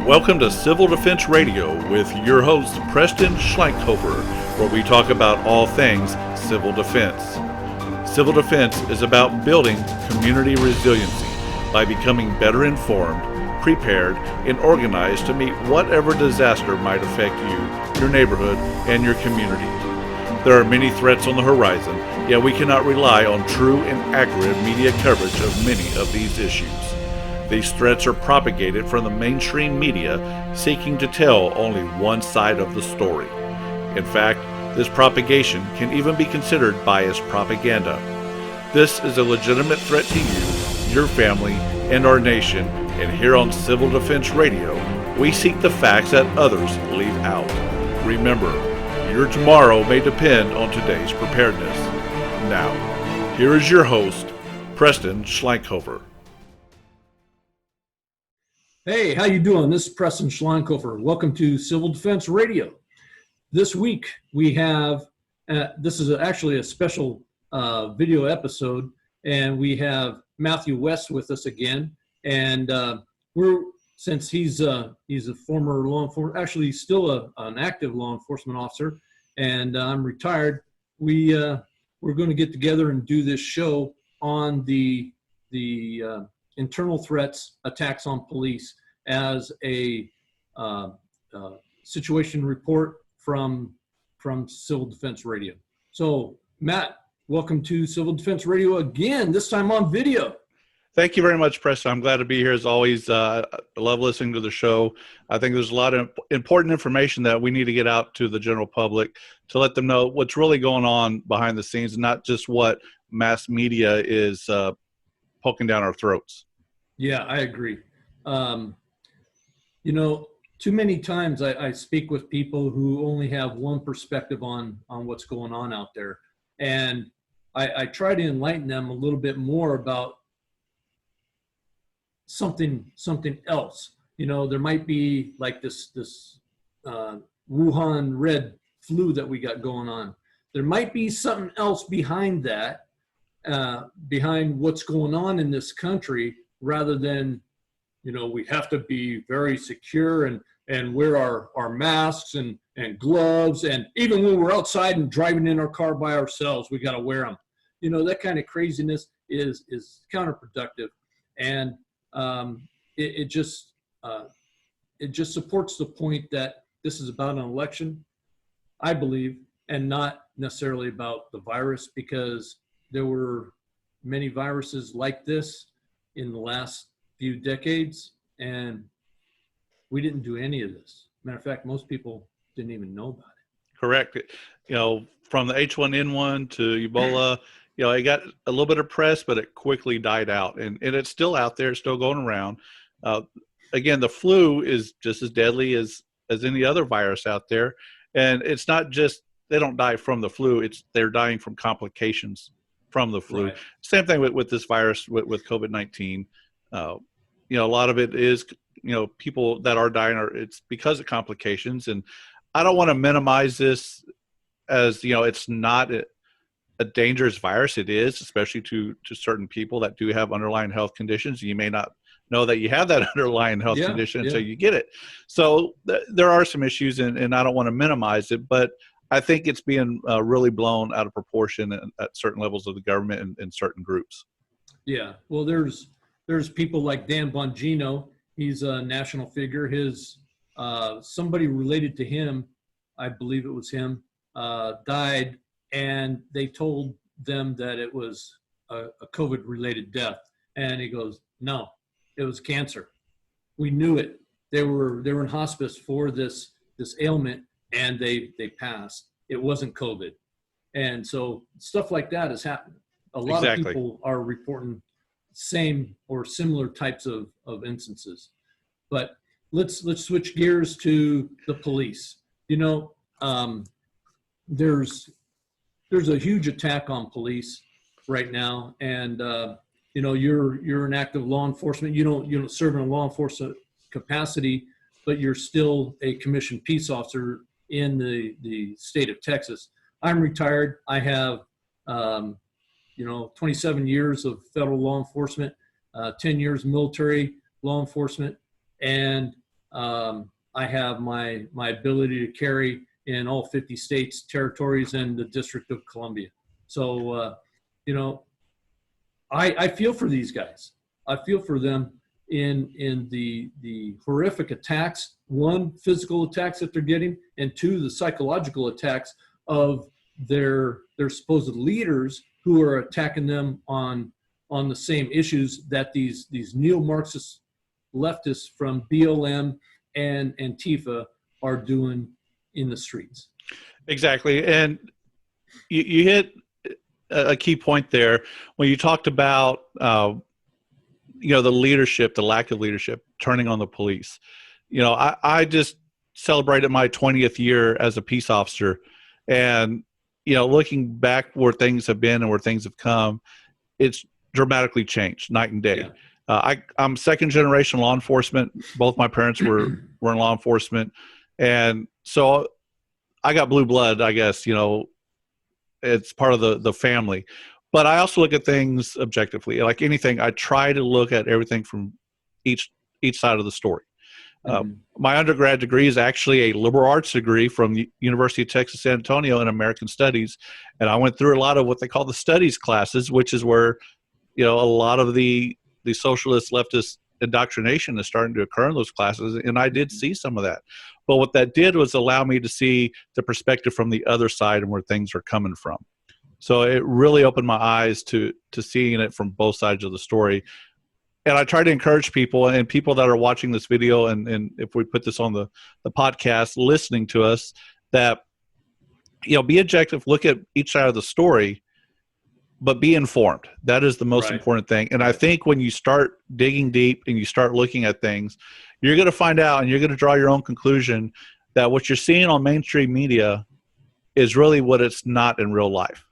Welcome to Civil Defense Radio with your host, Preston Schleinkofer, where we talk about all things civil defense. Civil defense is about building community resiliency by becoming better informed, prepared, and organized to meet whatever disaster might affect you, your neighborhood, and your community. There are many threats on the horizon, yet we cannot rely on true and accurate media coverage of many of these issues. These threats are propagated from the mainstream media seeking to tell only one side of the story. In fact, this propagation can even be considered biased propaganda. This is a legitimate threat to you, your family, and our nation, and here on Civil Defense Radio, we seek the facts that others leave out. Remember, your tomorrow may depend on today's preparedness. Now, here is your host, Preston Schleinkofer. Hey, how you doing? This is Preston Schleinkofer. Welcome to Civil Defense Radio. This week we have, this is actually a special video episode, and we have Matthew West with us again. And since he's a former law enforcement, actually still an active law enforcement officer, and I'm retired, we're going to get together and do this show on the internal threats, attacks on police, as a situation report from Civil Defense Radio. So, Matt, welcome to Civil Defense Radio again, this time on video. Thank you very much, Preston. I'm glad to be here as always. I love listening to the show. I think there's a lot of important information that we need to get out to the general public to let them know what's really going on behind the scenes, and not just what mass media is poking down our throats. Yeah, I agree. Too many times I speak with people who only have one perspective on what's going on out there. And I try to enlighten them a little bit more about something else. There might be like this Wuhan red flu that we got going on. There might be something else behind that, behind what's going on in this country, rather than, we have to be very secure and wear our masks and gloves. And even when we're outside and driving in our car by ourselves, we got to wear them. That kind of craziness is counterproductive. And it just supports the point that this is about an election, I believe, and not necessarily about the virus, because there were many viruses like this in the last few decades, and we didn't do any of this. Matter of fact, most people didn't even know about it. Correct. From the H1N1 to Ebola, it got a little bit of press, but it quickly died out, and it's still out there, it's still going around. Again, the flu is just as deadly as any other virus out there, and it's not just they don't die from the flu; they're dying from complications from the flu. Right. Same thing with this virus with COVID-19. A lot of it is people that are dying it's because of complications, and I don't want to minimize this as it's not a dangerous virus. It is, especially to certain people that do have underlying health conditions. You may not know that you have that underlying health condition until you get it. So there are some issues, and I don't want to minimize it, but I think it's being really blown out of proportion at certain levels of the government and certain groups. Yeah, well, there's people like Dan Bongino. He's a national figure. His somebody related to him, I believe it was him, died, and they told them that it was a COVID-related death. And he goes, no, it was cancer. We knew it. They were in hospice for this ailment, and they passed. It wasn't COVID. And so stuff like that is happening. A lot of people are reporting same or similar types of instances. But let's switch gears to the police. There's a huge attack on police right now, and you're an active law enforcement. You don't serve in a law enforcement capacity, but you're still a commissioned peace officer in the state of Texas. I'm retired. I have 27 years of federal law enforcement, 10 years military law enforcement, and I have my ability to carry in all 50 states, territories, and the District of Columbia. So, I feel for these guys. I feel for them in the horrific attacks, one, physical attacks that they're getting, and two, the psychological attacks of their supposed leaders who are attacking them on the same issues that these neo-Marxist leftists from BLM and Antifa are doing in the streets. Exactly. And you hit a key point there when you talked about, the leadership, the lack of leadership, turning on the police. I just celebrated my 20th year as a peace officer, and, looking back where things have been and where things have come, it's dramatically changed night and day. Yeah. I'm second generation law enforcement. Both my parents were in law enforcement. And so I got blue blood, I guess, it's part of the family. But I also look at things objectively. Like anything, I try to look at everything from each side of the story. My undergrad degree is actually a liberal arts degree from the University of Texas San Antonio in American Studies. And I went through a lot of what they call the studies classes, which is where, a lot of the socialist leftist indoctrination is starting to occur in those classes. And I did see some of that. But what that did was allow me to see the perspective from the other side and where things are coming from. So it really opened my eyes to seeing it from both sides of the story. And I try to encourage people and people that are watching this video, and if we put this on the podcast, listening to us, that, be objective, look at each side of the story, but be informed. That is the most important thing. And I think when you start digging deep and you start looking at things, you're going to find out and you're going to draw your own conclusion that what you're seeing on mainstream media is really what it's not in real life.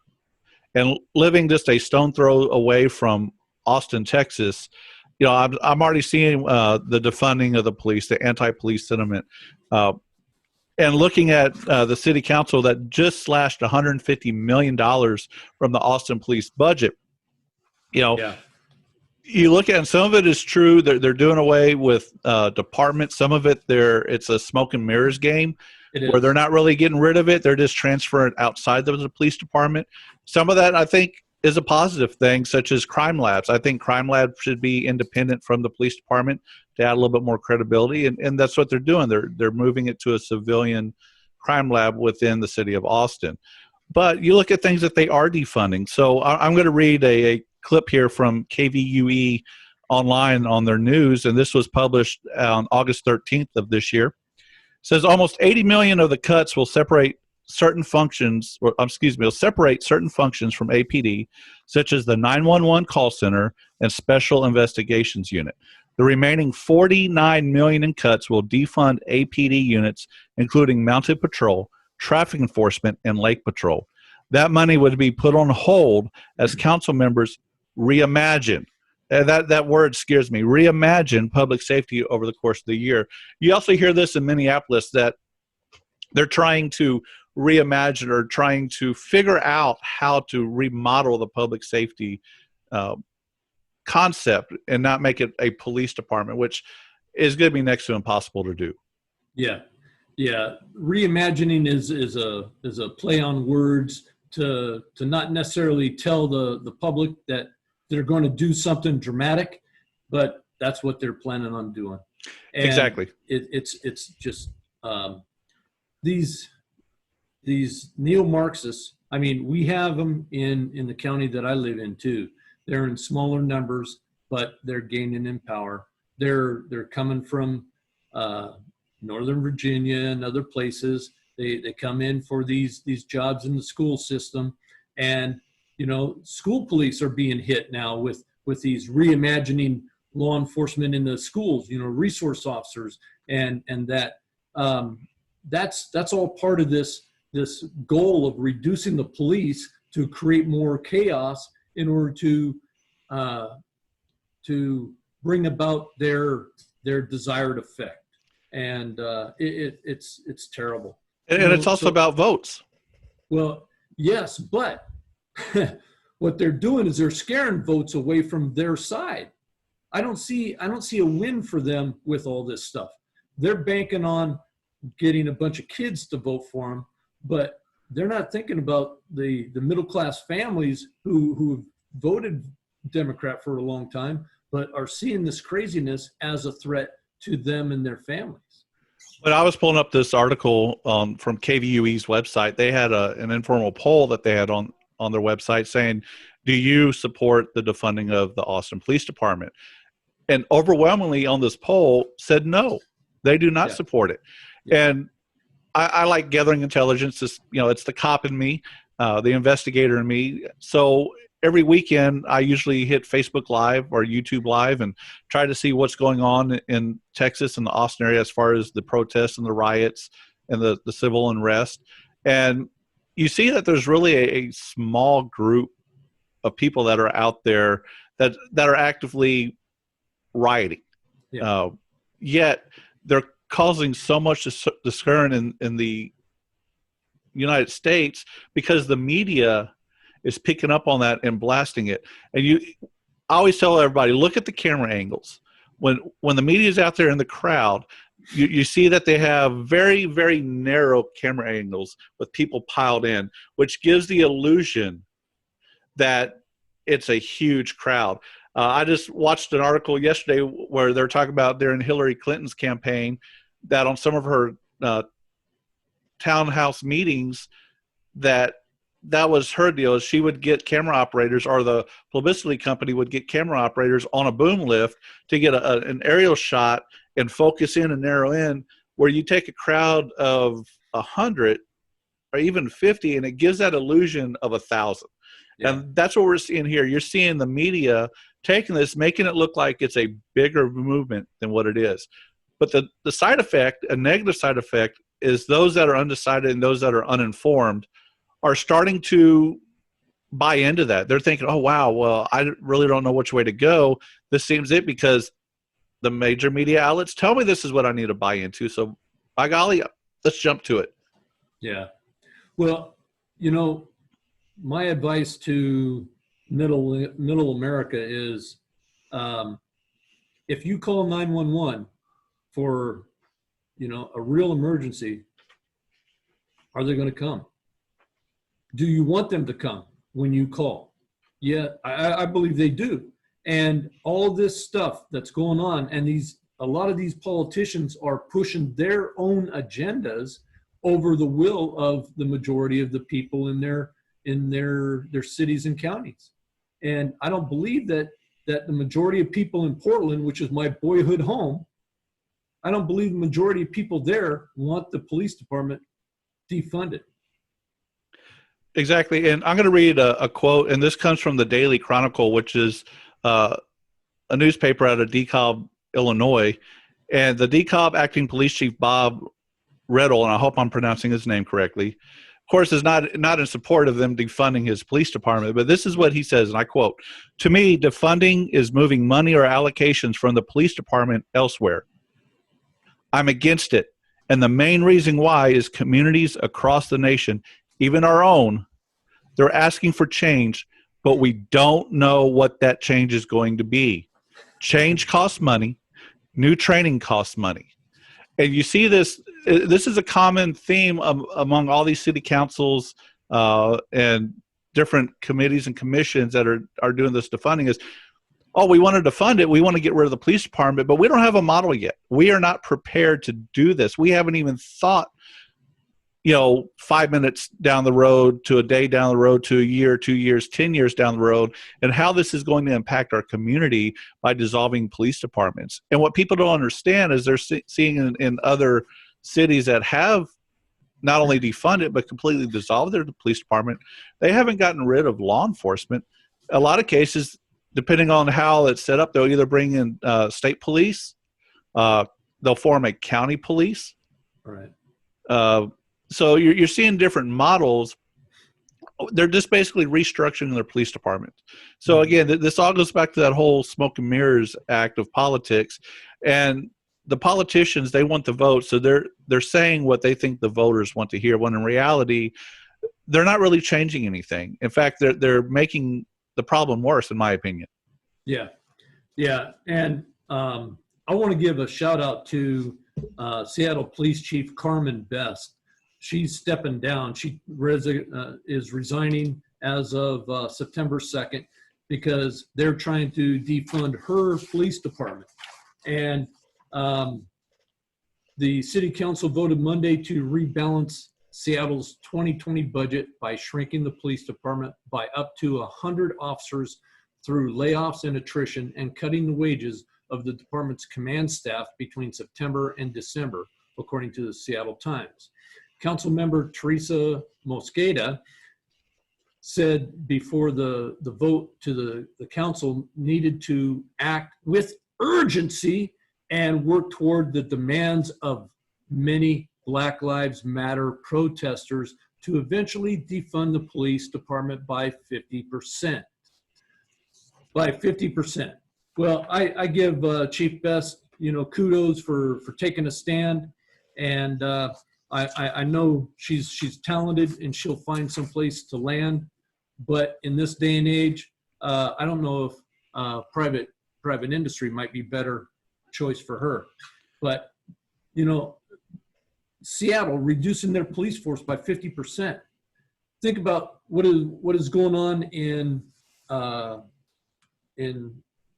And living just a stone throw away from Austin, Texas, I'm already seeing the defunding of the police, the anti-police sentiment, and looking at the city council that just slashed $150 million from the Austin police budget. You look at, and some of it is true. They're doing away with departments. Some of it, it's a smoke and mirrors game where they're not really getting rid of it. They're just transferring it outside of the police department. Some of that, I think, is a positive thing, such as crime labs. I think crime labs should be independent from the police department to add a little bit more credibility, and that's what they're doing. They're moving it to a civilian crime lab within the city of Austin. But you look at things that they are defunding. So I'm going to read a clip here from KVUE online on their news, and this was published on August 13th of this year. It says almost 80 million of the cuts will separate certain functions, will separate certain functions from APD, such as the 911 call center and special investigations unit. The remaining 49 million in cuts will defund APD units, including mounted patrol, traffic enforcement, and lake patrol. That money would be put on hold as council members reimagine. That word scares me. Reimagine public safety over the course of the year. You also hear this in Minneapolis, that they're trying to reimagine or trying to figure out how to remodel the public safety concept and not make it a police department, which is going to be next to impossible to do. Yeah. Reimagining is a play on words to not necessarily tell the public that they're going to do something dramatic, but that's what they're planning on doing. And exactly. It's just these neo-Marxists. I mean, we have them in the county that I live in too. They're in smaller numbers, but they're gaining in power. They're coming from Northern Virginia and other places. They come in for these jobs in the school system, and school police are being hit now with these reimagining law enforcement in the schools. Resource officers, and that's all part of this goal of reducing the police to create more chaos in order to bring about their desired effect. And it's terrible. And it's also about votes. Well, yes, but what they're doing is they're scaring votes away from their side. I don't see a win for them with all this stuff. they're banking on getting a bunch of kids to vote for them, but they're not thinking about the middle class families who have voted Democrat for a long time, but are seeing this craziness as a threat to them and their families. When I was pulling up this article from KVUE's website, they had an informal poll that they had on their website saying, do you support the defunding of the Austin Police Department? And overwhelmingly on this poll said no, they do not support it. Yeah. And I like gathering intelligence. It's, it's the cop in me, the investigator in me. So every weekend I usually hit Facebook Live or YouTube Live and try to see what's going on in Texas and the Austin area as far as the protests and the riots and the civil unrest. And you see that there's really a small group of people that are out there that are actively rioting. Yeah. Yet they're causing so much discern in the United States because the media is picking up on that and blasting it. And I always tell everybody, look at the camera angles. When the media is out there in the crowd, you see that they have very, very narrow camera angles with people piled in, which gives the illusion that it's a huge crowd. I just watched an article yesterday where they're talking about during Hillary Clinton's campaign that on some of her townhouse meetings that was her deal. She would get camera operators, or the publicity company would get camera operators on a boom lift to get an aerial shot and focus in and narrow in, where you take a crowd of 100 or even 50 and it gives that illusion of 1,000. Yeah. And that's what we're seeing here. You're seeing the media taking this, making it look like it's a bigger movement than what it is. But the side effect, a negative side effect, is those that are undecided and those that are uninformed are starting to buy into that. They're thinking, oh, wow, well, I really don't know which way to go. This seems it because the major media outlets tell me this is what I need to buy into. So, by golly, let's jump to it. Yeah. Well, my advice to middle America is if you call 911 for, a real emergency, are they going to come? Do you want them to come when you call? Yeah, I believe they do. And all this stuff that's going on, and a lot of these politicians are pushing their own agendas over the will of the majority of the people in their cities and counties. And I don't believe that the majority of people in Portland, which is my boyhood home, I don't believe the majority of people there want the police department defunded. Exactly. And I'm going to read a quote, and this comes from the Daily Chronicle, which is a newspaper out of DeKalb, Illinois. And the DeKalb acting police chief, Bob Riddle, and I hope I'm pronouncing his name correctly, of course, is not in support of them defunding his police department. But this is what he says, and I quote, "To me, defunding is moving money or allocations from the police department elsewhere. I'm against it. And the main reason why is communities across the nation, even our own, they're asking for change, but we don't know what that change is going to be. Change costs money. New training costs money." And you see this is a common theme among all these city councils and different committees and commissions that are doing this defunding is, oh, we want to defund it. We want to get rid of the police department, but we don't have a model yet. We are not prepared to do this. We haven't even thought, 5 minutes down the road to a day down the road to a year, 2 years, 10 years down the road, and how this is going to impact our community by dissolving police departments. And what people don't understand is they're seeing in other cities that have not only defunded but completely dissolved their police department, they haven't gotten rid of law enforcement. A lot of cases, depending on how it's set up, they'll either bring in state police, they'll form a county police. Right. So you're seeing different models. They're just basically restructuring their police department. So again, this all goes back to that whole smoke and mirrors act of politics. And the politicians, they want the vote, so they're saying what they think the voters want to hear, when in reality, they're not really changing anything. In fact, they're making the problem worse, in my opinion. Yeah. And I want to give a shout out to Seattle Police Chief Carmen Best. She's stepping down. She is resigning as of September 2nd because they're trying to defund her police department. And the city council voted Monday to rebalance Seattle's 2020 budget by shrinking the police department by up to 100 officers through layoffs and attrition, and cutting the wages of the department's command staff between September and December, according to the Seattle Times. Councilmember Teresa Mosqueda said before the vote to the council needed to act with urgency and work toward the demands of many Black Lives Matter protesters to eventually defund the police department by 50%. By 50%. Well, I give Chief Best, kudos for taking a stand, and I know she's talented and she'll find some place to land. But in this day and age, I don't know if private industry might be better choice for her. But Seattle reducing their police force by 50%. Think about what is going on in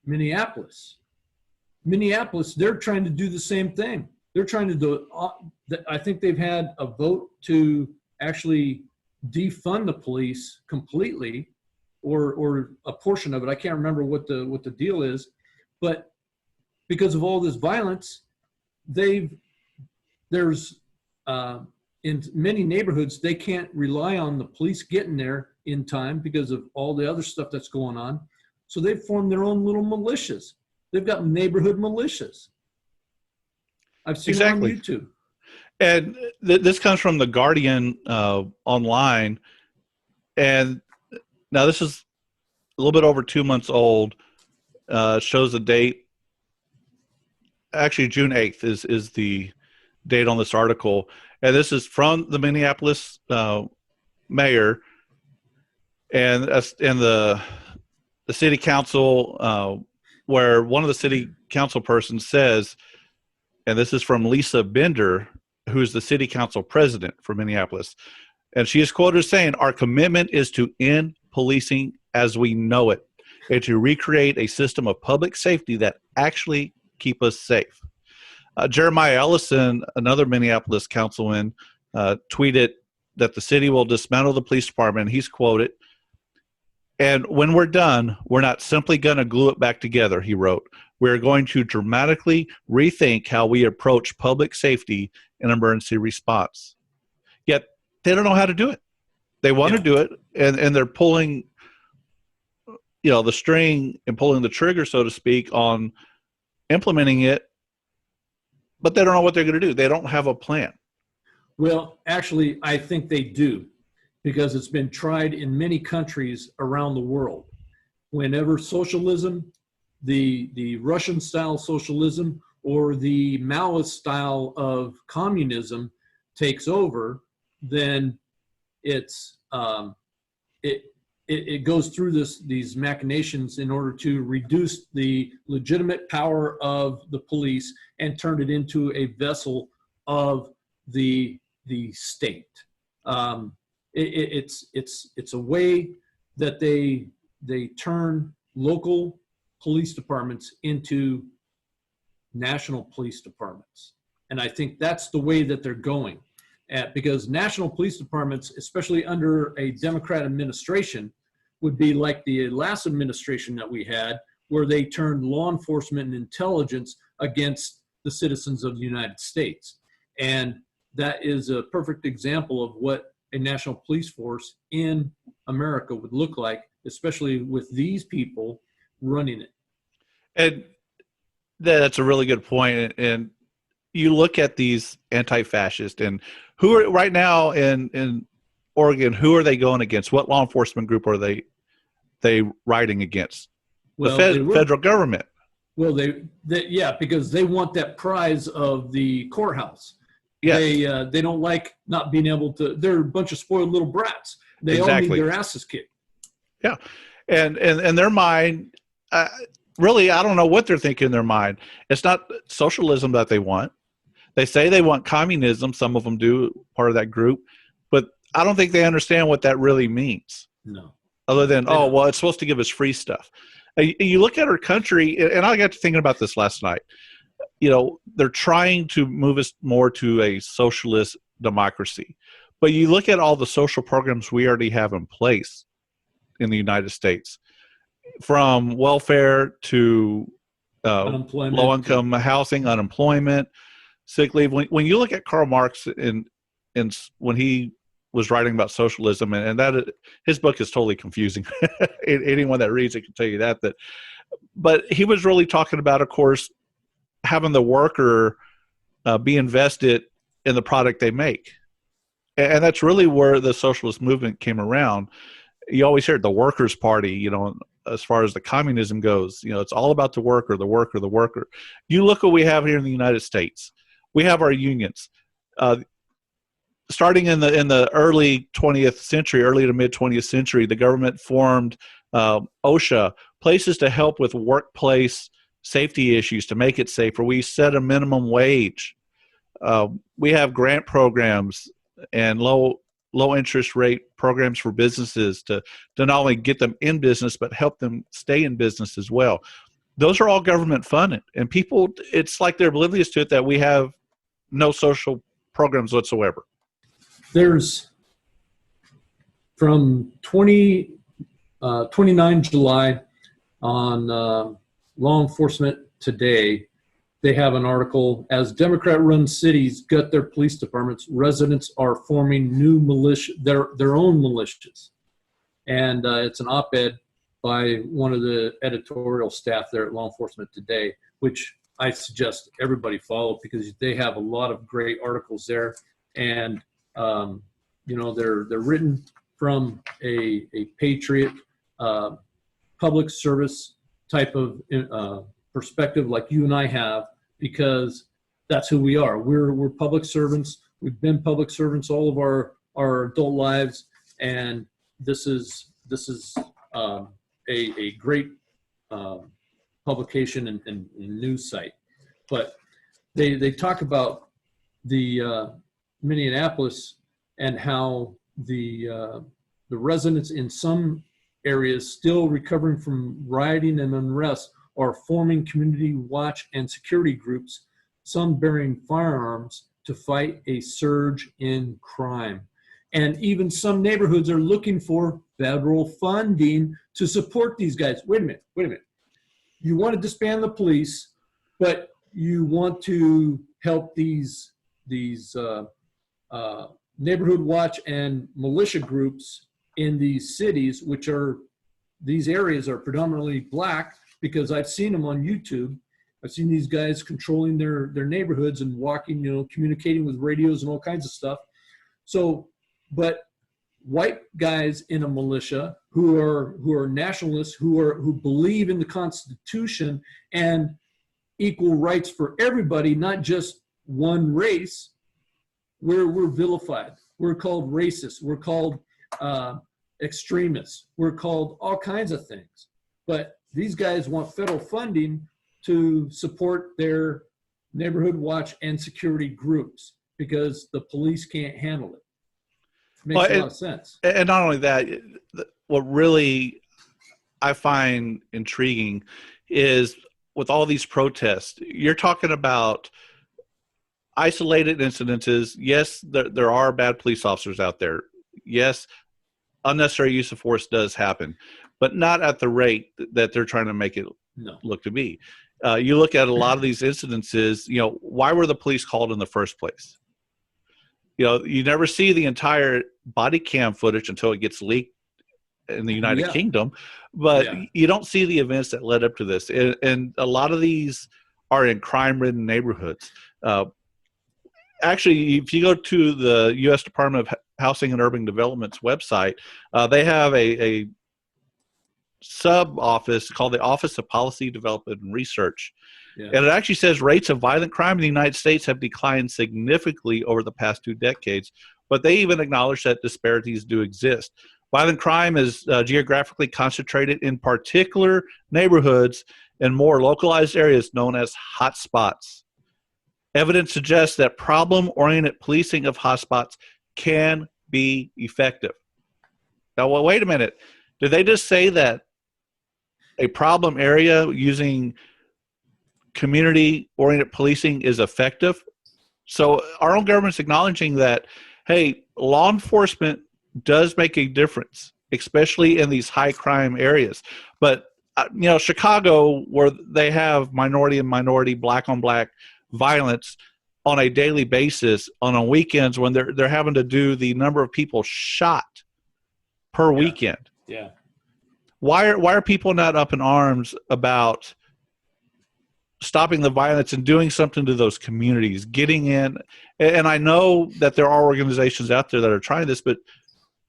Minneapolis. Minneapolis, they're trying to do the same thing. They're trying to do. I think they've had a vote to actually defund the police completely, or a portion of it. I can't remember what the deal is, but because of all this violence, there's in many neighborhoods they can't rely on the police getting there in time because of all the other stuff that's going on. So they've formed their own little militias. They've got neighborhood militias. I've seen it on YouTube. And this comes from The Guardian online. And now this is a little bit over 2 months old. Shows the date. Actually, June 8th is the date on this article. And this is from the Minneapolis mayor. And the city council, where one of the city council persons says, and this is from Lisa Bender, who is the city council president for Minneapolis, and she is quoted as saying, "Our commitment is to end policing as we know it and to recreate a system of public safety that actually keep us safe." Jeremiah Ellison, another Minneapolis councilman, tweeted that the city will dismantle the police department. He's quoted, "And when we're done, we're not simply going to glue it back together," he wrote. "We're going to dramatically rethink how we approach public safety and emergency response." Yet they don't know how to do it. They want to do it, and they're pulling, the string and pulling the trigger, so to speak, on implementing it, but they don't know what they're going to do. They don't have a plan. Well, actually, I think they do, because it's been tried in many countries around the world. Whenever socialism, the Russian style socialism or the Maoist style of communism takes over, then it goes through these machinations in order to reduce the legitimate power of the police and turn it into a vessel of the state. It's a way that they turn local police departments into national police departments. And I think that's the way that they're going. Because national police departments, especially under a Democrat administration, would be like the last administration that we had, where they turned law enforcement and intelligence against the citizens of the United States. And that is a perfect example of what a national police force in America would look like, especially with these people running it. And that's a really good point. And you look at these anti-fascists, and who are right now in Oregon, who are they going against? What law enforcement group are they riding against? Well, the federal government. Well, they because they want that prize of the courthouse. Yes. They don't like not being able to. They're a bunch of spoiled little brats. They all need their asses kicked. Yeah, and their mind, really, I don't know what they're thinking in their mind. It's not socialism that they want. They say they want communism. Some of them do, part of that group, but I don't think they understand what that really means. No. Other than, oh, well, it's supposed to give us free stuff. You look at our country, and I got to thinking about this last night. They're trying to move us more to a socialist democracy. But you look at all the social programs we already have in place in the United States, from welfare to low-income housing, unemployment, sick leave. When you look at Karl Marx and when he was writing about socialism, and that his book is totally confusing. Anyone that reads it can tell you that. But he was really talking about, of course, having the worker be invested in the product they make. And that's really where the socialist movement came around. You always hear it, the Workers' Party, as far as the communism goes, it's all about the worker, the worker, the worker. You look what we have here in the United States. We have our unions. Starting in the early 20th century, early to mid 20th century, the government formed OSHA, places to help with workplace safety issues, to make it safer. We set a minimum wage. We have grant programs and low interest rate programs for businesses to not only get them in business, but help them stay in business as well. Those are all government funded, and people, it's like they're oblivious to it, that we have no social programs whatsoever. There's from 29 July on Law Enforcement Today, they have an article, as Democrat-run cities gut their police departments, residents are forming new militia, their own militias. And it's an op-ed by one of the editorial staff there at Law Enforcement Today, which I suggest everybody follow, because they have a lot of great articles there. And they're written from a patriot, public service type of perspective, like you and I have, because that's who we are. We're public servants. We've been public servants all of our adult lives, and this is a great publication and news site. But they talk about the Minneapolis, and how the residents in some areas still recovering from rioting and unrest are forming community watch and security groups, some bearing firearms, to fight a surge in crime. And even some neighborhoods are looking for federal funding to support these guys. Wait a minute. You want to disband the police, but you want to help these neighborhood watch and militia groups in these cities, these areas are predominantly black, because I've seen them on YouTube. I've seen these guys controlling their neighborhoods and walking, communicating with radios and all kinds of stuff. So, but white guys in a militia who are nationalists, who believe in the Constitution and equal rights for everybody, not just one race, we're vilified. We're called racist. We're called extremists. We're called all kinds of things. But these guys want federal funding to support their neighborhood watch and security groups, because the police can't handle it. Makes a lot of sense. And not only that, what really I find intriguing is, with all these protests, you're talking about isolated incidences. Yes, there are bad police officers out there. Yes, unnecessary use of force does happen, but not at the rate that they're trying to make it look to be. You look at a lot of these incidences, why were the police called in the first place? You never see the entire body cam footage until it gets leaked in the United Kingdom, but you don't see the events that led up to this. And a lot of these are in crime-ridden neighborhoods. Actually, if you go to the U.S. Department of Housing and Urban Development's website, they have a sub-office called the Office of Policy Development and Research. Yeah. And it actually says rates of violent crime in the United States have declined significantly over the past 2 decades, but they even acknowledge that disparities do exist. Violent crime is geographically concentrated in particular neighborhoods and more localized areas known as hot spots. Evidence suggests that problem-oriented policing of hotspots can be effective. Now, well, wait a minute. Did they just say that a problem area using community-oriented policing is effective? So our own government's acknowledging that, hey, law enforcement does make a difference, especially in these high crime areas. But, Chicago, where they have minority and minority, black on black violence on a daily basis, on weekends when they're having to do the number of people shot per weekend. Yeah. Why are people not up in arms about stopping the violence and doing something to those communities, getting in? And I know that there are organizations out there that are trying this, but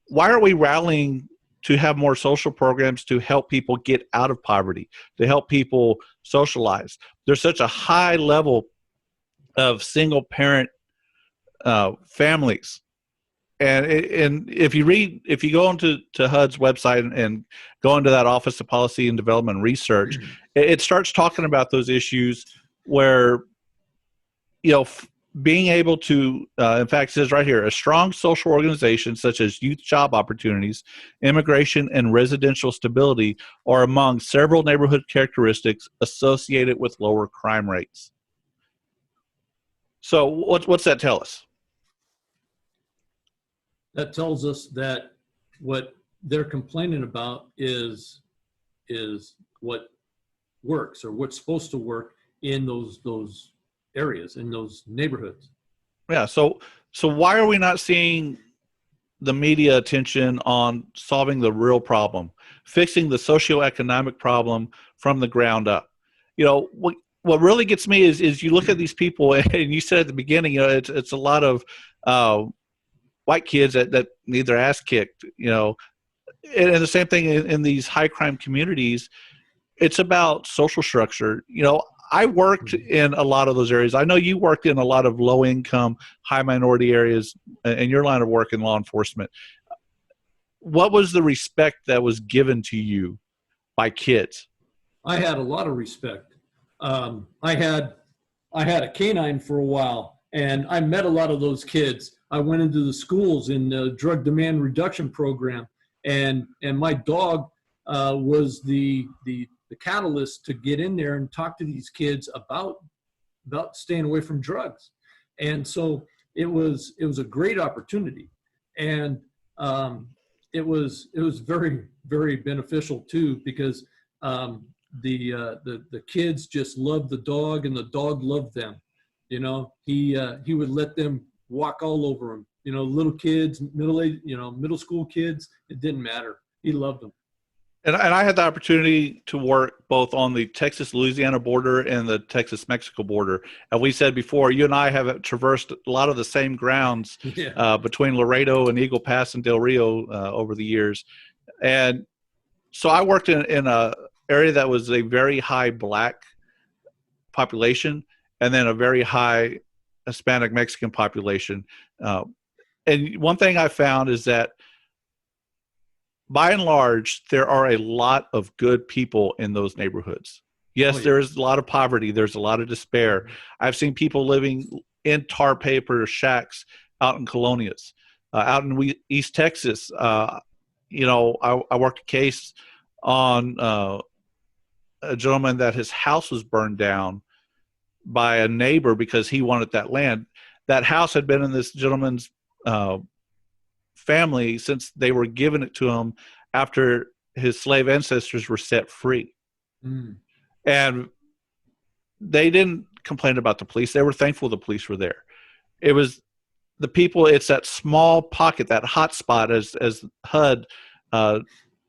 why are we rallying to have more social programs to help people get out of poverty, to help people socialize? There's such a high level of single parent families. And if you go onto HUD's website and go into that Office of Policy and Development and Research, it starts talking about those issues where, being able to, in fact, it says right here, a strong social organization such as youth job opportunities, immigration, and residential stability are among several neighborhood characteristics associated with lower crime rates. So what's that tell us? That tells us that what they're complaining about is what works, or what's supposed to work in those areas, in those neighborhoods. Yeah. So why are we not seeing the media attention on solving the real problem, fixing the socioeconomic problem from the ground up? What really gets me is you look at these people, and you said at the beginning, it's a lot of white kids that need their ass kicked, and the same thing in these high crime communities. It's about social structure. I worked in a lot of those areas. I know you worked in a lot of low income, high minority areas in your line of work in law enforcement. What was the respect that was given to you by kids? I had a lot of respect. I had a canine for a while, and I met a lot of those kids. I went into the schools in the drug demand reduction program, and my dog was the catalyst to get in there and talk to these kids about staying away from drugs. And so it was a great opportunity, and it was very, very beneficial too, because the kids just loved the dog, and the dog loved them. He would let them walk all over him. Little kids, middle school kids, it didn't matter. He loved them. And I had the opportunity to work both on the Texas-Louisiana border and the Texas-Mexico border. And we said before, you and I have traversed a lot of the same grounds between Laredo and Eagle Pass and Del Rio over the years. And so I worked in a area that was a very high black population, and then a very high Hispanic Mexican population. And one thing I found is that by and large, there are a lot of good people in those neighborhoods. Yes, there's a lot of poverty. There's a lot of despair. I've seen people living in tar paper shacks out in colonias. Out in East Texas, I worked a case on a gentleman that his house was burned down by a neighbor because he wanted that land. That house had been in this gentleman's family since they were giving it to him after his slave ancestors were set free. And they didn't complain about the police. They were thankful the police were there. It was the people, it's that small pocket, that hot spot, as HUD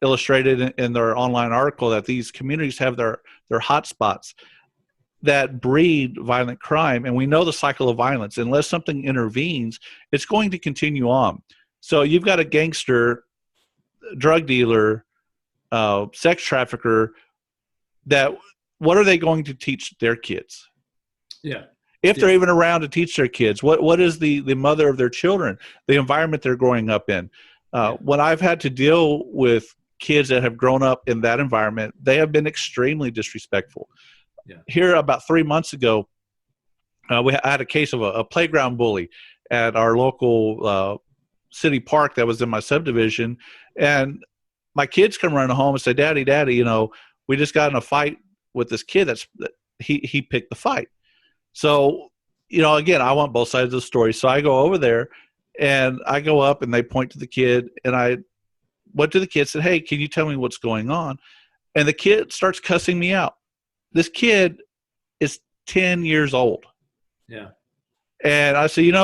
illustrated in their online article, that these communities have their hot spots that breed violent crime. And we know the cycle of violence. Unless something intervenes, it's going to continue on. So you've got a gangster, drug dealer, sex trafficker, that what are they going to teach their kids? Yeah. If they're even around to teach their kids, what is the mother of their children, the environment they're growing up in? When I've had to deal with kids that have grown up in that environment, they have been extremely disrespectful. Here about 3 months ago, I had a case of a playground bully at our local city park that was in my subdivision, and my kids come running home and say, Daddy, we just got in a fight with this kid. He picked the fight. So, again, I want both sides of the story. So I go over there and I go up and they point to the kid, and I went to the kid and said, hey, can you tell me what's going on? And the kid starts cussing me out. This kid is 10 years old. Yeah. And I said,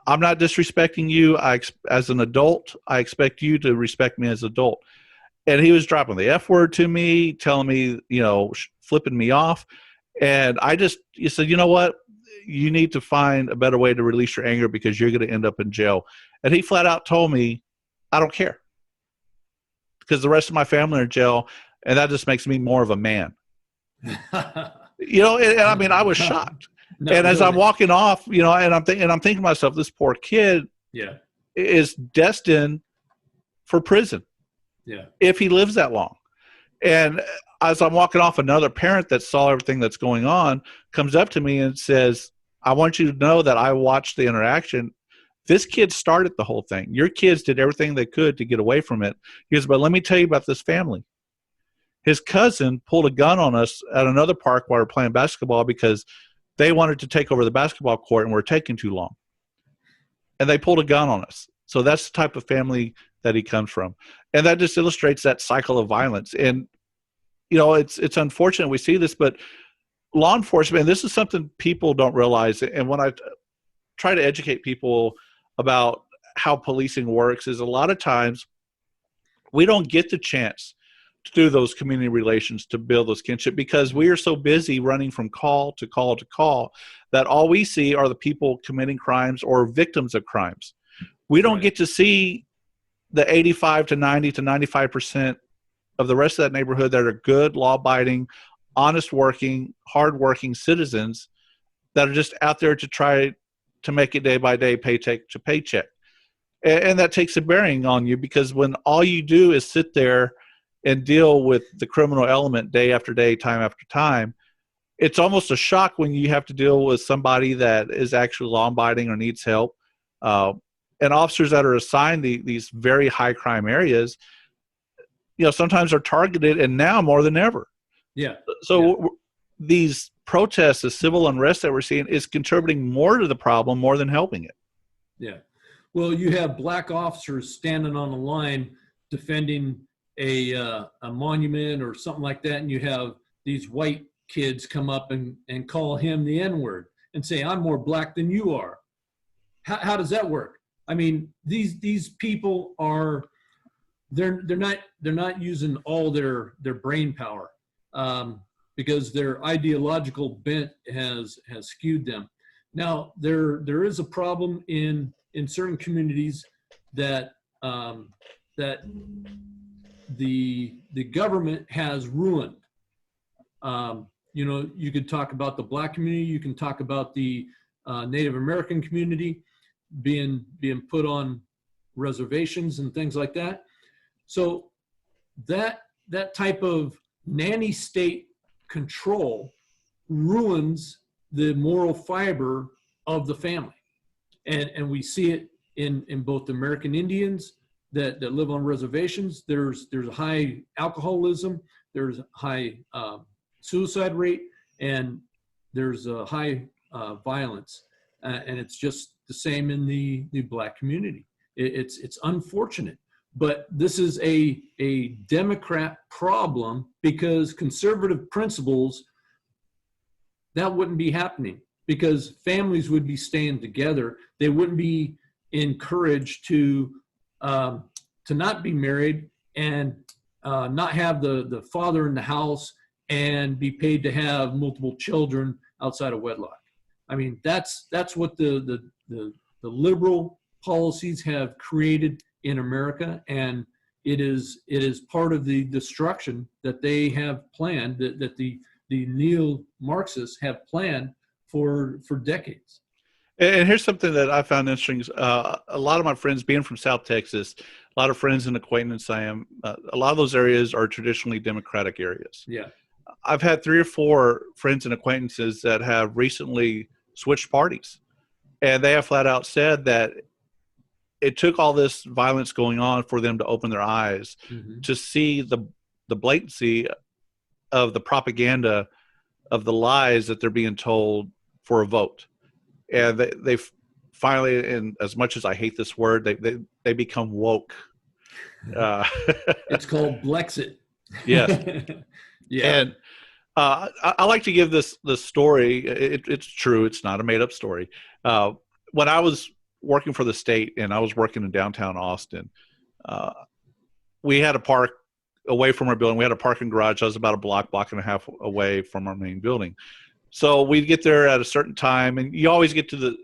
I'm not disrespecting you. As an adult, I expect you to respect me as an adult. And he was dropping the F word to me, telling me, flipping me off. And you said, you know what? You need to find a better way to release your anger because you're going to end up in jail. And he flat out told me, I don't care, because the rest of my family are in jail, and that just makes me more of a man. And I mean, I was shocked. And as I'm walking off, and I'm thinking to myself, this poor kid is destined for prison if he lives that long. And as I'm walking off, another parent that saw everything that's going on comes up to me and says, I want you to know that I watched the interaction. This kid started the whole thing. Your kids did everything they could to get away from it. He goes, but let me tell you about this family. His cousin pulled a gun on us at another park while we were playing basketball because they wanted to take over the basketball court and we're taking too long. And they pulled a gun on us. So that's the type of family that he comes from. And that just illustrates that cycle of violence. And, it's unfortunate we see this, but law enforcement, this is something people don't realize. And when I try to educate people about how policing works, is a lot of times we don't get the chance to do those community relations, to build those kinship, because we are so busy running from call to call to call that all we see are the people committing crimes or victims of crimes. We don't get to see the 85 to 90 to 95% of the rest of that neighborhood that are good, law-abiding, honest working, hard-working citizens that are just out there to try to make it day by day, paycheck to paycheck. And that takes a bearing on you, because when all you do is sit there and deal with the criminal element day after day, time after time, it's almost a shock when you have to deal with somebody that is actually law-abiding or needs help. And officers that are assigned these very high crime areas, sometimes are targeted, and now more than ever. Yeah. So these protests, the civil unrest that we're seeing, is contributing more to the problem more than helping it. Yeah. Well, you have black officers standing on the line defending a monument or something like that, and you have these white kids come up and call him the N-word and say, I'm more black than you are. How does that work? I mean, these people are, they're not using all their brain power, because their ideological bent has skewed them. Now, there is a problem in certain communities that that the government has ruined. You could talk about the black community. You can talk about the Native American community being put on reservations and things like that. So that type of nanny state control ruins the moral fiber of the family. And we see it in both American Indians that live on reservations. There's a high alcoholism, there's a high suicide rate, and there's a high violence. And it's just the same in the black community. It's unfortunate, but this is a Democrat problem, because conservative principles, that wouldn't be happening, because families would be staying together. They wouldn't be encouraged to not be married and not have the father in the house and be paid to have multiple children outside of wedlock. I mean, that's what the liberal policies have created in America, and it is part of the destruction that they have planned, that the neo-Marxists have planned for decades. And here's something that I found interesting. A lot of my friends, being from South Texas, a lot of friends and acquaintances I am, a lot of those areas are traditionally Democratic areas. Yeah. I've had 3 or 4 friends and acquaintances that have recently switched parties, and they have flat out said that it took all this violence going on for them to open their eyes Mm-hmm. to see the blatancy of the propaganda of the lies that they're being told for a vote. And they finally, and as much as I hate this word, they become woke. It's called Blexit. Yes. Yeah. And I like to give this story. It's true. It's not a made up story. When I was working for the state and I was working in downtown Austin, we had a park away from our building. We had a parking garage. I was about a block and a half away from our main building. So we'd get there at a certain time, and you always get to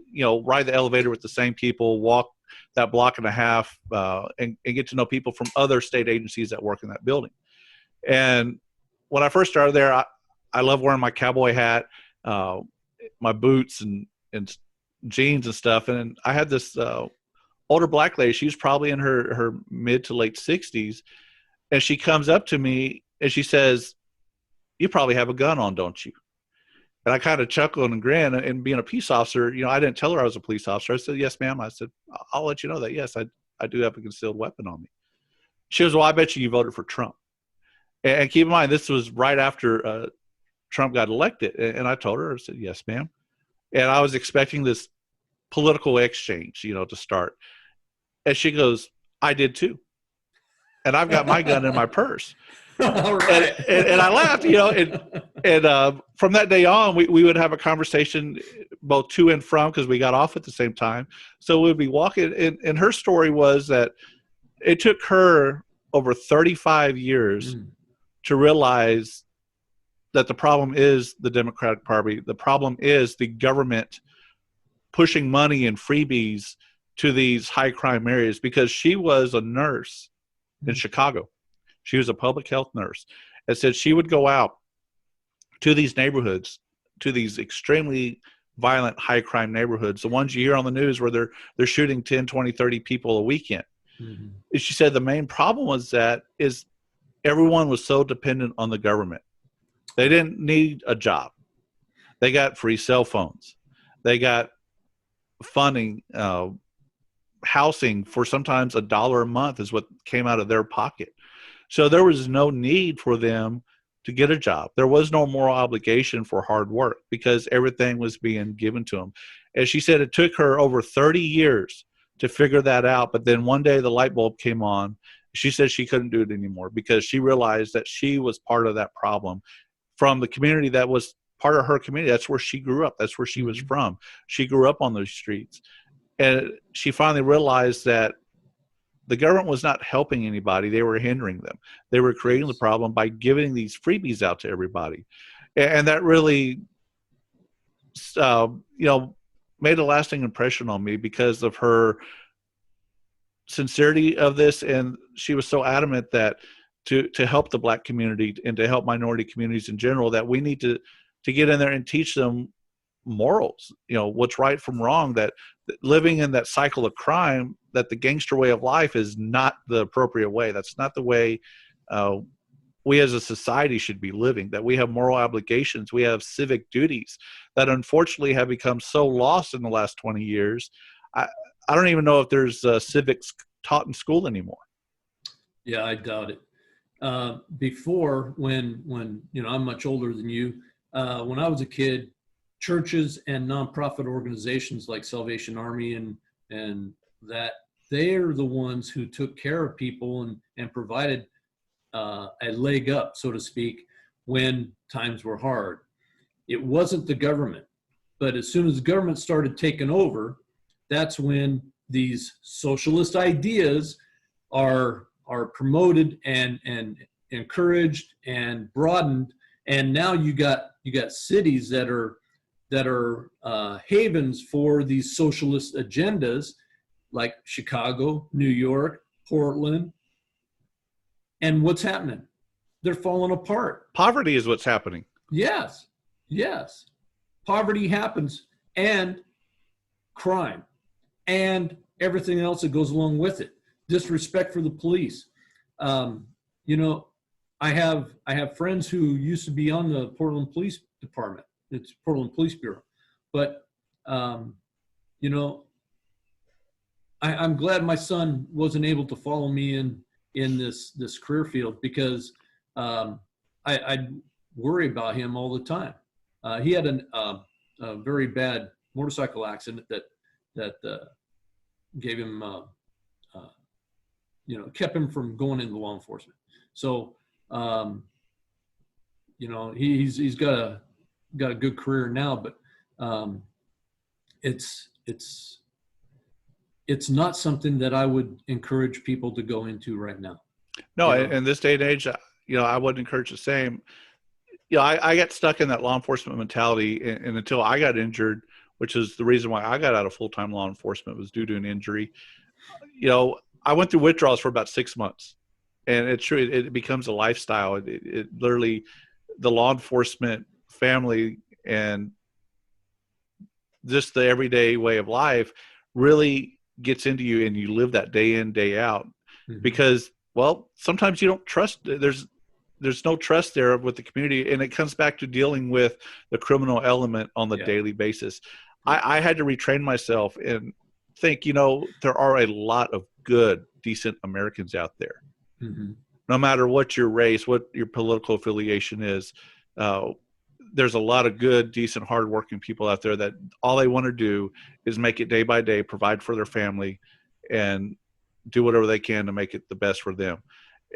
ride the elevator with the same people, walk that block and a half, and get to know people from other state agencies that work in that building. And when I first started there, I love wearing my cowboy hat, my boots and jeans and stuff. And I had this older black lady. She was probably in her mid to late 60s. And she comes up to me and she says, "You probably have a gun on, don't you?" And I kind of chuckled and grinned. And being a peace officer, I didn't tell her I was a police officer. I said, "Yes, ma'am." I said, "I'll let you know that, yes, I do have a concealed weapon on me." She goes, "Well, I bet you voted for Trump." And keep in mind, this was right after Trump got elected. And I told her, I said, "Yes, ma'am." And I was expecting this political exchange, to start. And she goes, "I did too. And I've got my gun in my purse." All right. And I laughed, and from that day on, we would have a conversation both to and from, because we got off at the same time. So we'd be walking, and her story was that it took her over 35 years to realize that the problem is the Democratic Party. The problem is the government pushing money and freebies to these high crime areas, because she was a nurse in Chicago. She was a public health nurse, and said she would go out to these neighborhoods, to these extremely violent high crime neighborhoods, the ones you hear on the news where they're shooting 10, 20, 30 people a weekend. Mm-hmm. And she said the main problem was everyone was so dependent on the government. They didn't need a job. They got free cell phones. They got funding, housing for sometimes $1 a month is what came out of their pocket. So there was no need for them to get a job. There was no moral obligation for hard work, because everything was being given to them. And she said it took her over 30 years to figure that out. But then one day the light bulb came on. She said she couldn't do it anymore, because she realized that she was part of that problem from the community that was part of her community. That's where she grew up. That's where she was from. She grew up on those streets. And she finally realized that the government was not helping anybody. They were hindering them. They were creating the problem by giving these freebies out to everybody. And that really, made a lasting impression on me because of her sincerity of this. And she was so adamant that to help the Black community and to help minority communities in general, that we need to get in there and teach them morals, what's right from wrong, that living in that cycle of crime, that the gangster way of life is not the appropriate way. That's not the way we as a society should be living, that we have moral obligations. We have civic duties that unfortunately have become so lost in the last 20 years. I don't even know if there's civics taught in school anymore. Yeah, I doubt it. Before, when I'm much older than you, when I was a kid, churches and nonprofit organizations like Salvation Army and that, they're the ones who took care of people and provided a leg up, so to speak, when times were hard. It wasn't the government. But as soon as the government started taking over, that's when these socialist ideas are promoted and encouraged and broadened. And now you got cities that are havens for these socialist agendas, like Chicago, New York, Portland. And what's happening? They're falling apart. Poverty is what's happening. Yes. Poverty happens, and crime, and everything else that goes along with it. Disrespect for the police. I have friends who used to be on the Portland Police Department. It's Portland Police Bureau, but you know, I'm glad my son wasn't able to follow me in this career field, because I worry about him all the time. He had a very bad motorcycle accident that gave him, kept him from going into law enforcement. So, he's got a good career now, but it's not something that I would encourage people to go into right now. No, in this day and age, I wouldn't encourage the same. I got stuck in that law enforcement mentality, and until I got injured, which is the reason why I got out of full-time law enforcement, was due to an injury. I went through withdrawals for about 6 months, and it's true. It becomes a lifestyle. It literally, the law enforcement family and just the everyday way of life really gets into you, and you live that day in, day out. Mm-hmm. Because, well, sometimes you don't trust. There's no trust there with the community, and it comes back to dealing with the criminal element on the daily basis. I had to retrain myself and think, there are a lot of good, decent Americans out there. Mm-hmm. No matter what your race, what your political affiliation is, there's a lot of good, decent, hardworking people out there that all they want to do is make it day by day, provide for their family, and do whatever they can to make it the best for them.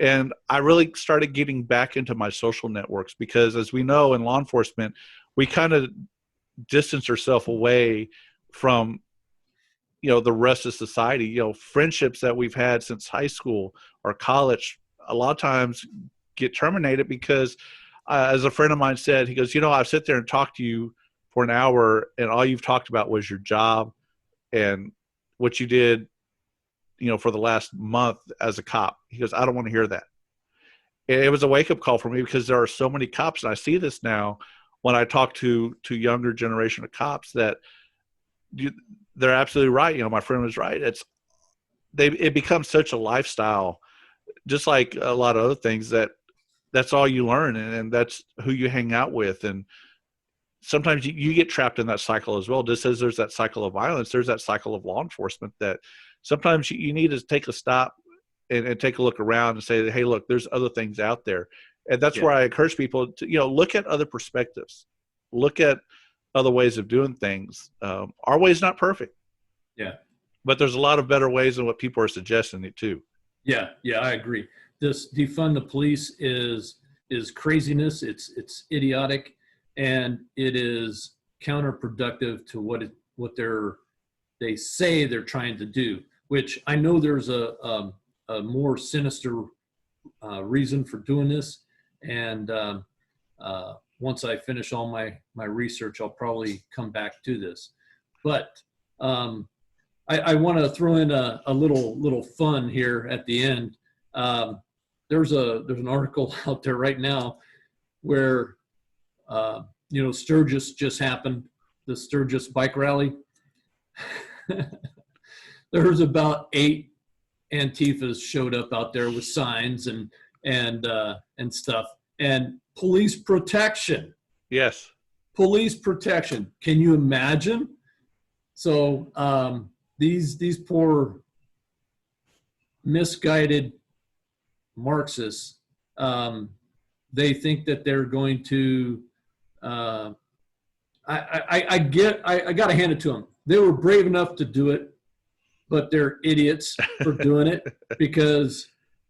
And I really started getting back into my social networks, because, as we know, in law enforcement, we kind of distance ourselves away from, the rest of society. Friendships that we've had since high school or college, a lot of times get terminated because, as a friend of mine said, he goes, I've sit there and talked to you for an hour, and all you've talked about was your job and what you did, for the last month as a cop. He goes, I don't want to hear that. And it was a wake-up call for me, because there are so many cops, and I see this now when I talk to younger generation of cops, that they're absolutely right. My friend was right. It becomes such a lifestyle, just like a lot of other things, that's all you learn, and that's who you hang out with. And sometimes you get trapped in that cycle as well. Just as there's that cycle of violence, there's that cycle of law enforcement, that sometimes you need to take a stop and take a look around and say, hey, look, there's other things out there. And that's where I encourage people to, look at other perspectives, look at other ways of doing things. Our way is not perfect. Yeah. But there's a lot of better ways than what people are suggesting it too. Yeah, I agree. This defund the police is craziness. It's idiotic, and it is counterproductive to what they say they're trying to do. Which I know there's a more sinister reason for doing this, and once I finish all my research, I'll probably come back to this. But I want to throw in a little fun here at the end. There's an article out there right now where Sturgis just happened, the Sturgis bike rally. There was about 8 Antifas showed up out there with signs and stuff, and police protection. Yes. Police protection. Can you imagine? So these poor misguided Marxists, they think that they're going to. I got to hand it to them. They were brave enough to do it, but they're idiots for doing it, because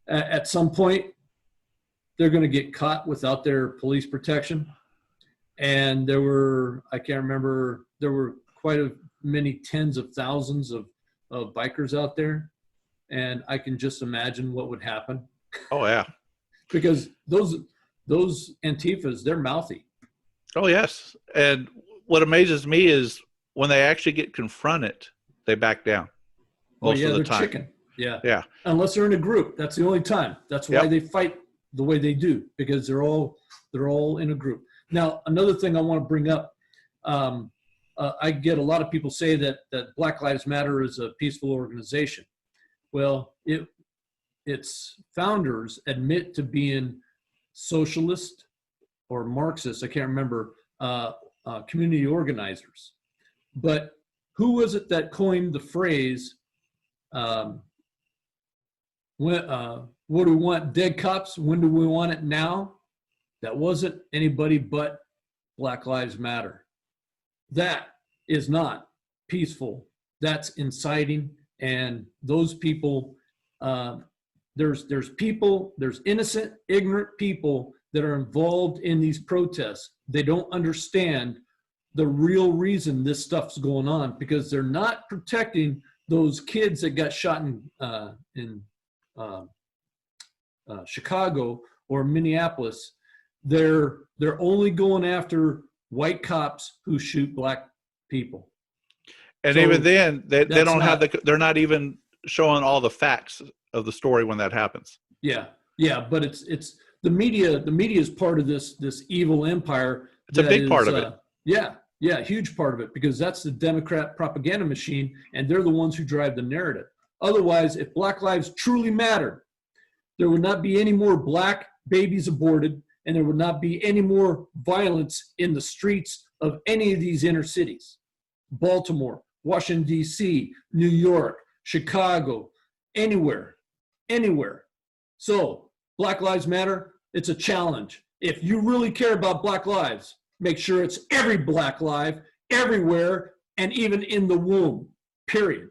at some point they're going to get caught without their police protection. And there were quite many tens of thousands of bikers out there. And I can just imagine what would happen. Oh, yeah. Because those Antifas, they're mouthy. Oh, yes. And what amazes me is when they actually get confronted, they back down most of the time. Chicken. Yeah. Unless they're in a group. That's the only time. That's why they fight the way they do, because they're all in a group. Now, another thing I want to bring up, I get a lot of people say that Black Lives Matter is a peaceful organization. Well, its founders admit to being socialist or Marxist, I can't remember, community organizers. But who was it that coined the phrase, what do we want, dead cops? When do we want it now? That wasn't anybody but Black Lives Matter. That is not peaceful. That's inciting. And those people, there's people, there's innocent, ignorant people that are involved in these protests. They don't understand the real reason this stuff's going on, because they're not protecting those kids that got shot in Chicago or Minneapolis. They're only going after white cops who shoot black people. And So even then, they don't not, have they're not even showing all the facts of the story when that happens. Yeah, but it's the media. The media is part of this evil empire. It's a big part of it. Yeah, huge part of it, because that's the Democrat propaganda machine, and they're the ones who drive the narrative. Otherwise, if Black lives truly mattered, there would not be any more black babies aborted, and there would not be any more violence in the streets of any of these inner cities. Baltimore, Washington, D.C., New York, Chicago, anywhere. So, Black Lives Matter, it's a challenge. If you really care about black lives, make sure it's every black life, everywhere, and even in the womb, period.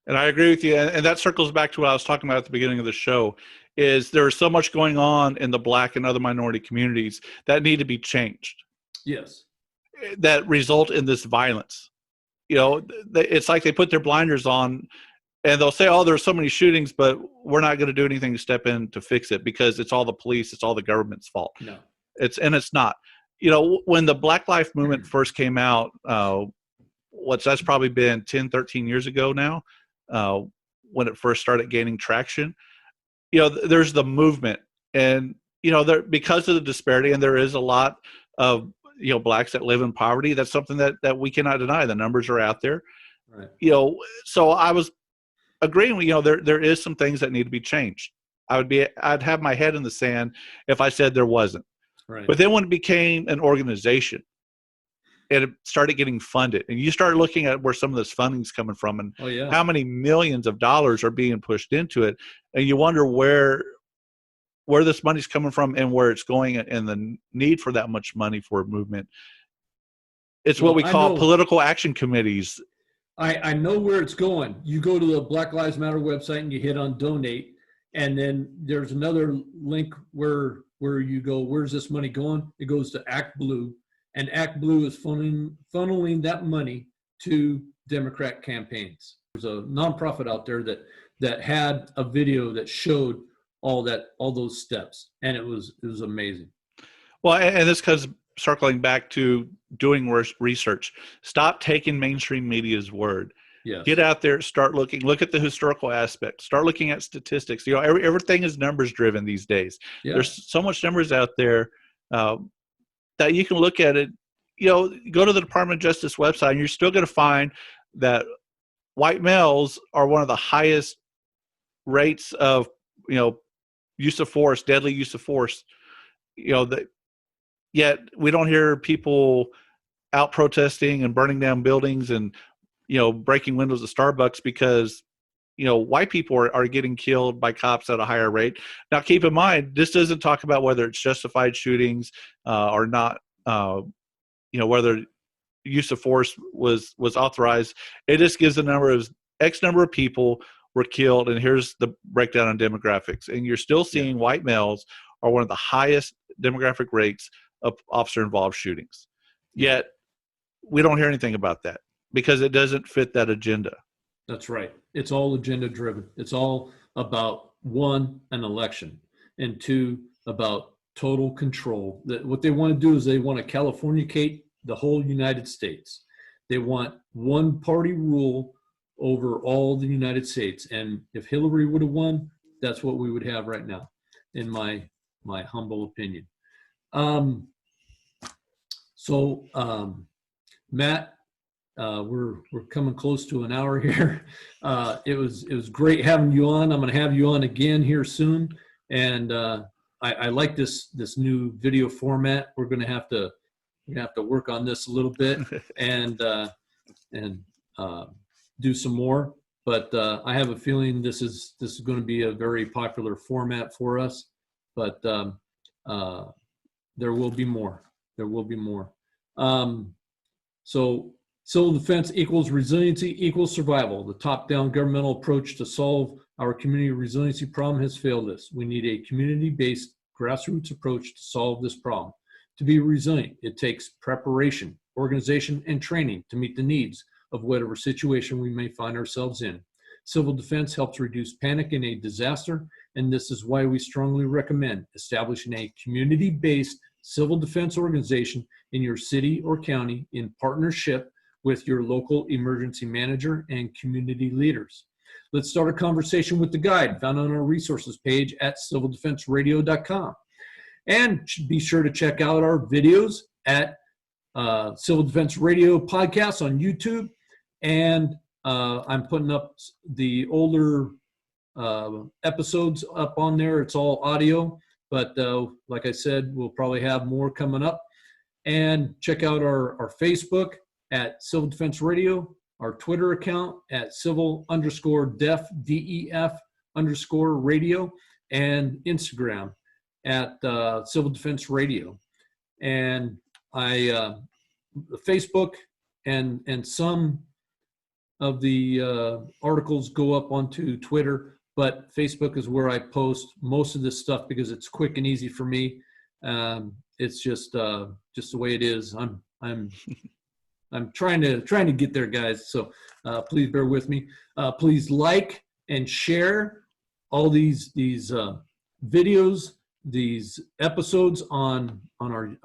And I agree with you. And that circles back to what I was talking about at the beginning of the show, is there's so much going on in the black and other minority communities that need to be changed. Yes. That result in this violence. You know, it's like they put their blinders on and they'll say, oh, there's so many shootings, but we're not going to do anything to step in to fix it because it's all the police, it's all the government's fault. No. It's not. You know, when the Black Lives Movement first came out, that's probably been 10, 13 years ago now, when it first started gaining traction, you know, there's the movement, and, you know, because of the disparity, and there is a lot of, you know, blacks that live in poverty. That's something that we cannot deny. The numbers are out there. Right. You know, so I was agreeing with, you know, there is some things that need to be changed. I'd have my head in the sand if I said there wasn't. Right. But then when it became an organization and it started getting funded, and you start looking at where some of this funding's coming from and how many millions of dollars are being pushed into it, and you wonder where this money's coming from and where it's going, and the need for that much money for a movement. It's what we call political action committees. I know where it's going. You go to the Black Lives Matter website and you hit on donate, and then there's another link where you go, where's this money going? It goes to Act Blue, and Act Blue is funneling that money to Democrat campaigns. There's a nonprofit out there that had a video that showed all those steps, and it was amazing. Well, and this comes circling back to doing research. Stop taking mainstream media's word. Yes. Get out there, start looking, look at the historical aspect, start looking at statistics. You know, everything is numbers driven these days. Yeah. There's so much numbers out there that you can look at it. You know, go to the Department of Justice website and you're still going to find that white males are one of the highest rates of, you know, use of force, deadly use of force. You know, yet we don't hear people out protesting and burning down buildings and, you know, breaking windows of Starbucks because, you know, white people are getting killed by cops at a higher rate. Now, keep in mind, this doesn't talk about whether it's justified shootings or not, you know, whether use of force was authorized. It just gives the number of X number of people were killed, and here's the breakdown on demographics. And you're still seeing white males are one of the highest demographic rates of officer-involved shootings. Yet, we don't hear anything about that because it doesn't fit that agenda. That's right. It's all agenda-driven. It's all about, one, an election, and two, about total control. What they want to do is they want to Californicate the whole United States. They want one-party rule over all the United States. And if Hillary would have won, that's what we would have right now, in my humble opinion. Matt, we're coming close to an hour here. It was great having you on. I'm going to have you on again here soon. And I like this new video format. We're gonna have to work on this a little bit and do some more. But I have a feeling this is going to be a very popular format for us. But there will be more. There will be more. So civil defense equals resiliency equals survival. The top-down governmental approach to solve our community resiliency problem has failed us. We need a community-based grassroots approach to solve this problem. To be resilient, it takes preparation, organization, and training to meet the needs of whatever situation we may find ourselves in. Civil defense helps reduce panic in a disaster, and this is why we strongly recommend establishing a community-based civil defense organization in your city or county in partnership with your local emergency manager and community leaders. Let's start a conversation with the guide found on our resources page at civildefenseradio.com. And be sure to check out our videos at Civil Defense Radio Podcast on YouTube. And I'm putting up the older episodes up on there. It's all audio. But like I said, we'll probably have more coming up. And check out our Facebook at Civil Defense Radio, our Twitter account at civil_def, DEF _radio, and Instagram at Civil Defense Radio. And Facebook and some of the articles go up onto Twitter, but Facebook is where I post most of this stuff because it's quick and easy for me. It's just the way it is. I'm trying to get there, guys. So please bear with me. Please like and share all these videos, these episodes on our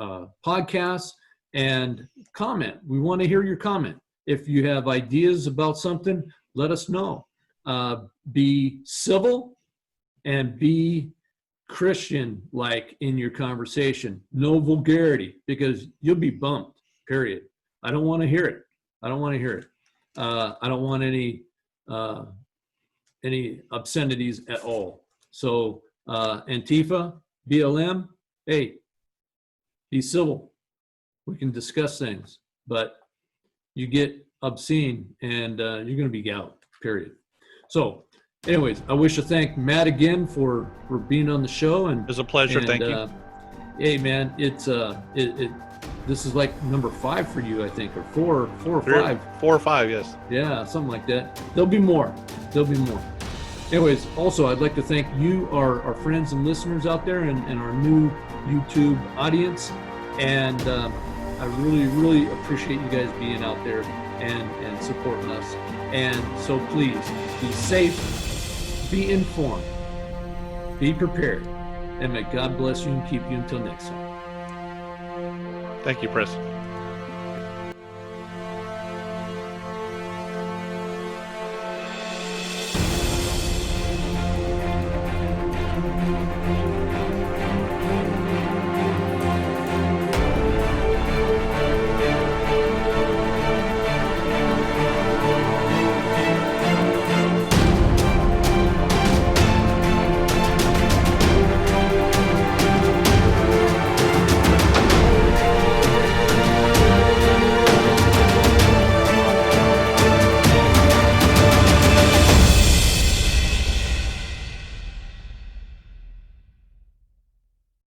podcast, and comment. We want to hear your comment. If you have ideas about something, let us know. Be civil and be Christian-like in your conversation. No vulgarity, because you'll be bumped, period. I don't want to hear it. I don't want to hear it. I don't want any obscenities at all. So Antifa, BLM, hey, be civil. We can discuss things, but you get obscene and you're going to be out, period. So anyways, I wish to thank Matt again for being on the show. And it was a pleasure. Thank you. Hey man, it's this is like number 5 for you, I think, or 4 or 5. 4 or 5, yes. Yeah, something like that. There'll be more. Anyways, also, I'd like to thank you, our friends and listeners out there, and our new YouTube audience. And I really, really appreciate you guys being out there and supporting us. And so please, be safe, be informed, be prepared, and may God bless you and keep you until next time. Thank you, Preston.